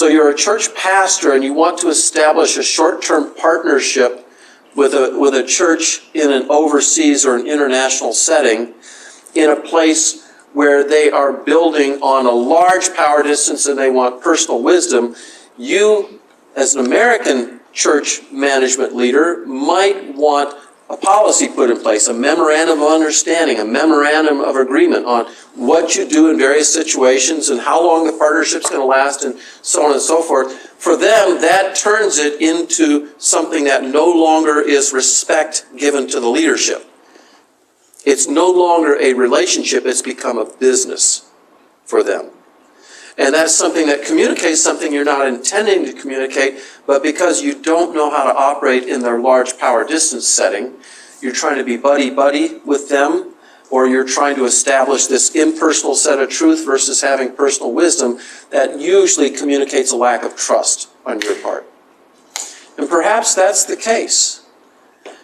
So you're a church pastor and you want to establish a short-term partnership with a church in an overseas or an international setting in a place where they are building on a large power distance and they want personal wisdom. You, as an American church management leader, might want a policy put in place, a memorandum of understanding, a memorandum of agreement on what you do in various situations and how long the partnership's going to last and so on and so forth. For them, that turns it into something that no longer is respect given to the leadership. It's no longer a relationship, it's become a business for them. And that's something that communicates something you're not intending to communicate, but because you don't know how to operate in their large power distance setting, you're trying to be buddy-buddy with them, or you're trying to establish this impersonal set of truth versus having personal wisdom, that usually communicates a lack of trust on your part. And perhaps that's the case.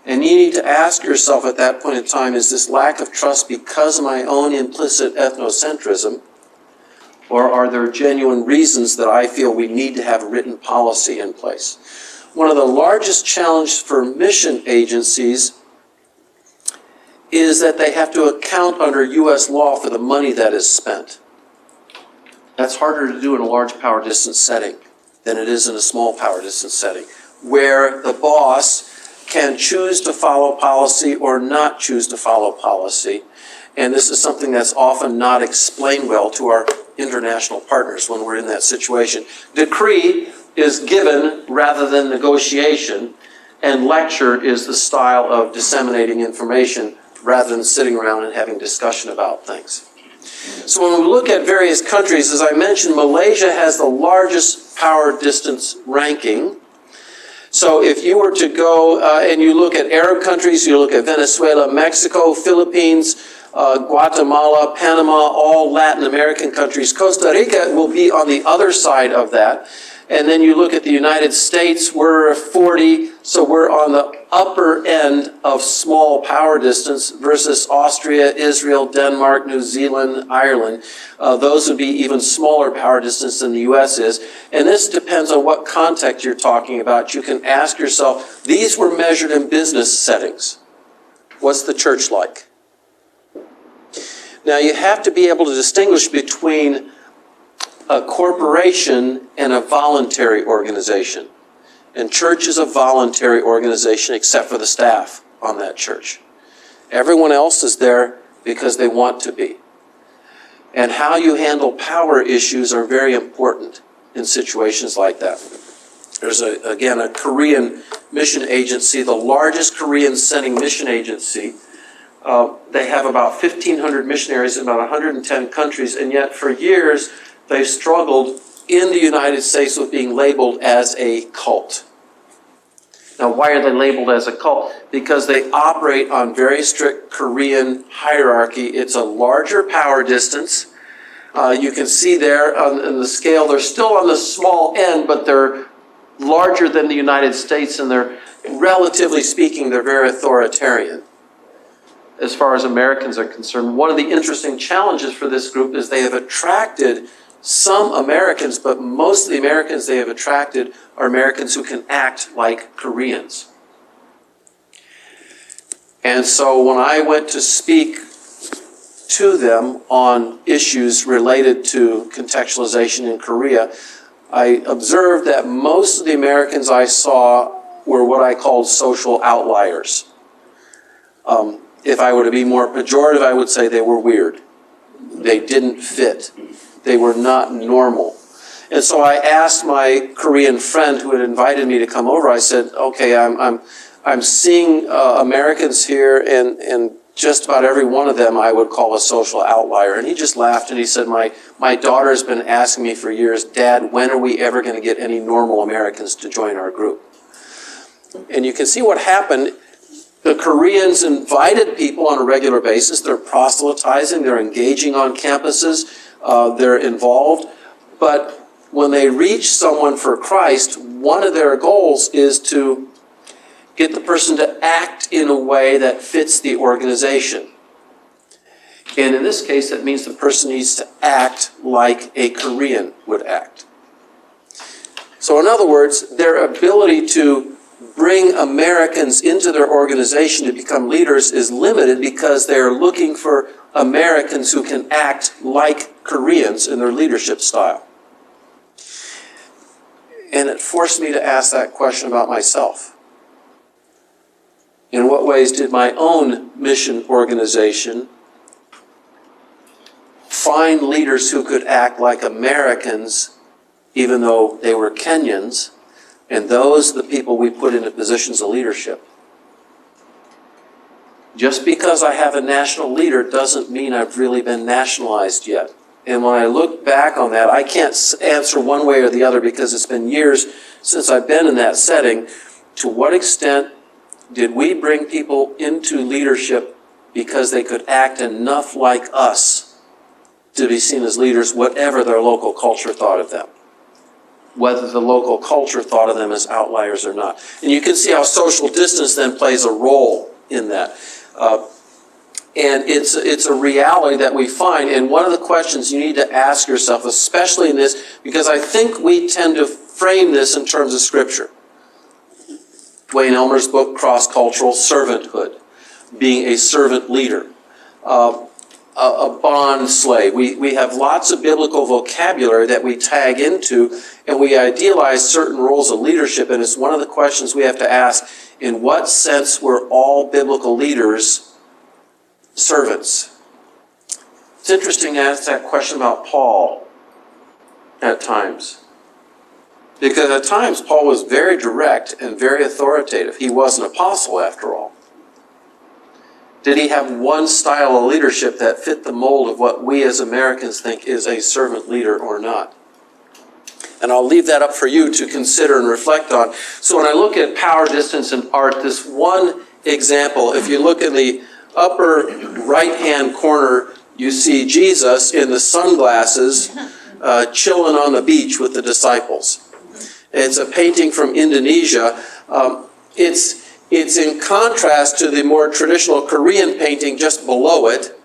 And you need to ask yourself at that point in time, is this lack of trust because of my own implicit ethnocentrism? Or are there genuine reasons that I feel we need to have a written policy in place? One of the largest challenges for mission agencies is that they have to account under U.S. law for the money that is spent. That's harder to do in a large power distance setting than it is in a small power distance setting, where the boss can choose to follow policy or not choose to follow policy. And this is something that's often not explained well to our international partners when we're in that situation. Decree is given rather than negotiation, and lecture is the style of disseminating information rather than sitting around and having discussion about things. So when we look at various countries, as I mentioned, Malaysia has the largest power distance ranking. So if you were to go and you look at Arab countries, you look at Venezuela, Mexico, Philippines, Guatemala, Panama, all Latin American countries. Costa Rica will be on the other side of that. And then you look at the United States, we're 40, so we're on the upper end of small power distance versus Austria, Israel, Denmark, New Zealand, Ireland. Those would be even smaller power distance than the US is. And this depends on what context you're talking about. You can ask yourself, these were measured in business settings. What's the church like? Now you have to be able to distinguish between a corporation and a voluntary organization. And church is a voluntary organization except for the staff on that church. Everyone else is there because they want to be. And how you handle power issues are very important in situations like that. There's, again, a Korean mission agency, the largest Korean sending mission agency. They have about 1,500 missionaries in about 110 countries, and yet for years they've struggled in the United States with being labeled as a cult. Now, why are they labeled as a cult? Because they operate on very strict Korean hierarchy. It's a larger power distance. You can see there on the scale, they're still on the small end, but they're larger than the United States, and they're, relatively speaking, they're very authoritarian as far as Americans are concerned. One of the interesting challenges for this group is they have attracted some Americans, but most of the Americans they have attracted are Americans who can act like Koreans. And so when I went to speak to them on issues related to contextualization in Korea, I observed that most of the Americans I saw were what I called social outliers. If I were to be more pejorative, I would say they were weird. They didn't fit. They were not normal. And so I asked my Korean friend who had invited me to come over, I said, okay, I'm seeing Americans here, and just about every one of them I would call a social outlier. And he just laughed and he said, my daughter's been asking me for years, Dad, when are we ever going to get any normal Americans to join our group? And you can see what happened. The Koreans invited people on a regular basis. They're proselytizing, they're engaging on campuses, they're involved. But when they reach someone for Christ, one of their goals is to get the person to act in a way that fits the organization. And in this case, that means the person needs to act like a Korean would act. So in other words, their ability to bring Americans into their organization to become leaders is limited because they're looking for Americans who can act like Koreans in their leadership style. And it forced me to ask that question about myself. In what ways did my own mission organization find leaders who could act like Americans, even though they were Kenyans, and those the people we put into positions of leadership? Just because I have a national leader doesn't mean I've really been nationalized yet. And when I look back on that, I can't answer one way or the other because it's been years since I've been in that setting. To what extent did we bring people into leadership because they could act enough like us to be seen as leaders, whatever their local culture thought of them? Whether the local culture thought of them as outliers or not. And you can see how social distance then plays a role in that. And it's a reality that we find. And one of the questions you need to ask yourself, especially in this, because I think we tend to frame this in terms of Scripture. Wayne Elmer's book, Cross-Cultural Servanthood, being a servant leader, a bond slave. We have lots of biblical vocabulary that we tag into, and we idealize certain roles of leadership, and it's one of the questions we have to ask: in what sense were all biblical leaders servants? It's interesting to ask that question about Paul at times. Because at times Paul was very direct and very authoritative. He was an apostle after all. Did he have one style of leadership that fit the mold of what we as Americans think is a servant leader or not? And I'll leave that up for you to consider and reflect on. So when I look at power, distance, and art, this one example, if you look in the upper right-hand corner, you see Jesus in the sunglasses chilling on the beach with the disciples. It's a painting from Indonesia. It's in contrast to the more traditional Korean painting just below it,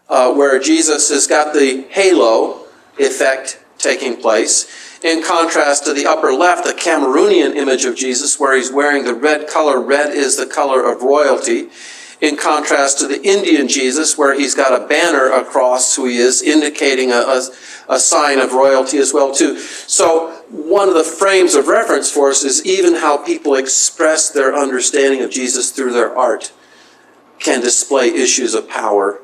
where Jesus has got the halo effect taking place. In contrast to the upper left, the Cameroonian image of Jesus, where he's wearing the red color. Red is the color of royalty. In contrast to the Indian Jesus, where he's got a banner across who he is, indicating a sign of royalty as well too. So one of the frames of reference for us is even how people express their understanding of Jesus through their art can display issues of power,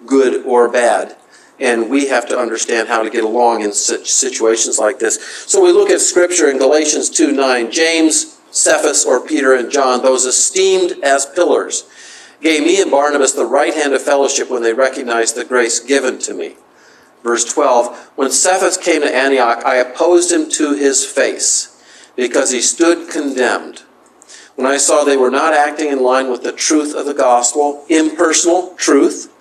good or bad. And we have to understand how to get along in such situations like this. So we look at Scripture in Galatians 2:9. James, Cephas, or Peter and John, those esteemed as pillars, gave me and Barnabas the right hand of fellowship when they recognized the grace given to me. Verse 12, when Cephas came to Antioch, I opposed him to his face, because he stood condemned. When I saw they were not acting in line with the truth of the gospel, impersonal truth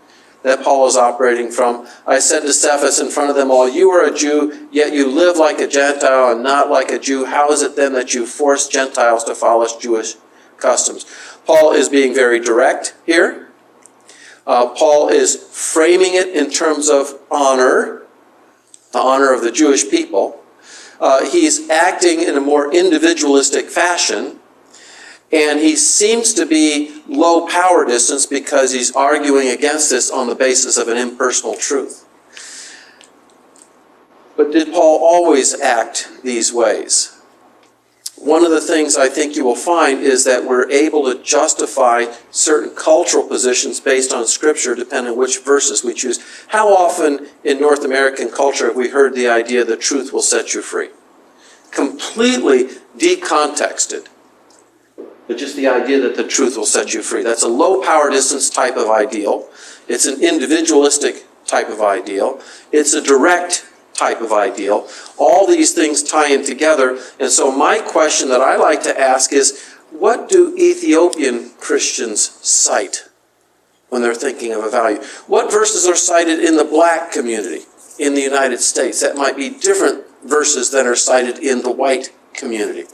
that Paul is operating from, I said to Cephas in front of them all, you are a Jew, yet you live like a Gentile and not like a Jew. How is it then that you force Gentiles to follow Jewish customs? Paul is being very direct here. Paul is framing it in terms of honor, the honor of the Jewish people. He's acting in a more individualistic fashion, and he seems to be low power distance because he's arguing against this on the basis of an impersonal truth. But did Paul always act these ways? One of the things I think you will find is that we're able to justify certain cultural positions based on Scripture, depending on which verses we choose. How often in North American culture have we heard the idea that truth will set you free? Completely decontexted. But just the idea that the truth will set you free. That's a low power distance type of ideal. It's an individualistic type of ideal. It's a direct type of ideal. All these things tie in together. And so my question that I like to ask is, what do Ethiopian Christians cite when they're thinking of a value? What verses are cited in the black community in the United States? That might be different verses than are cited in the white community.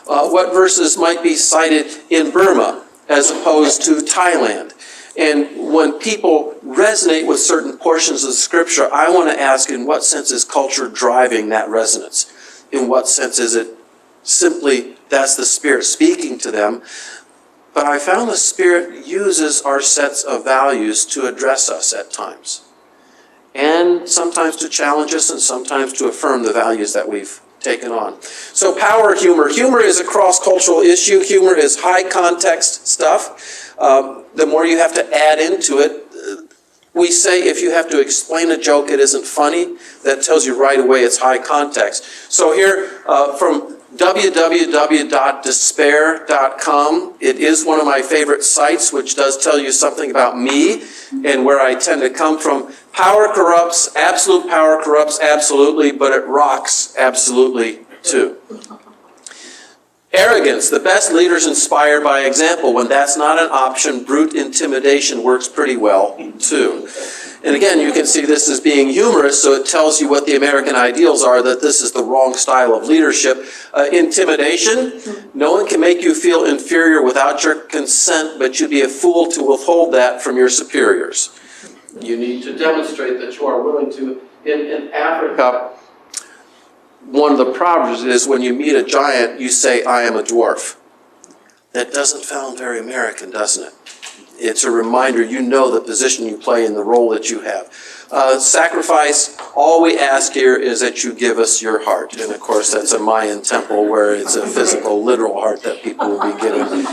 What verses might be cited in Burma as opposed to Thailand? And when people resonate with certain portions of the Scripture, I want to ask, in what sense is culture driving that resonance? in what sense is it simply that's the Spirit speaking to them. But I found the Spirit uses our sets of values to address us at times. And sometimes to challenge us and sometimes to affirm the values that we've taken on. So power humor. Humor is a cross-cultural issue. Humor is high context stuff. The more you have to add into it, we say if you have to explain a joke, it isn't funny. That tells you right away it's high context. So here from www.despair.com, it is one of my favorite sites, which does tell you something about me and where I tend to come from. Power corrupts, absolute power corrupts absolutely, but it rocks absolutely too. Arrogance, the best leaders inspire by example. When that's not an option, brute intimidation works pretty well too. And again, you can see this as being humorous, so it tells you what the American ideals are, that this is the wrong style of leadership. Intimidation, no one can make you feel inferior without your consent, but you'd be a fool to withhold that from your superiors. You need to demonstrate that you are willing to. In Africa, one of the proverbs is when you meet a giant, you say, I am a dwarf. That doesn't sound very American, doesn't it? It's a reminder you know the position you play in the role that you have. Sacrifice, all we ask here is that you give us your heart. And of course, that's a Mayan temple where it's a physical, literal heart that people will be getting.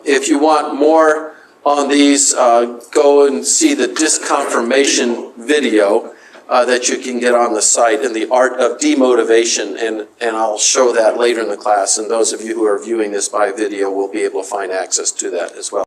If you want more on these, go and see the disconfirmation video that you can get on the site, and the art of demotivation, and I'll show that later in the class. And those of you who are viewing this by video will be able to find access to that as well.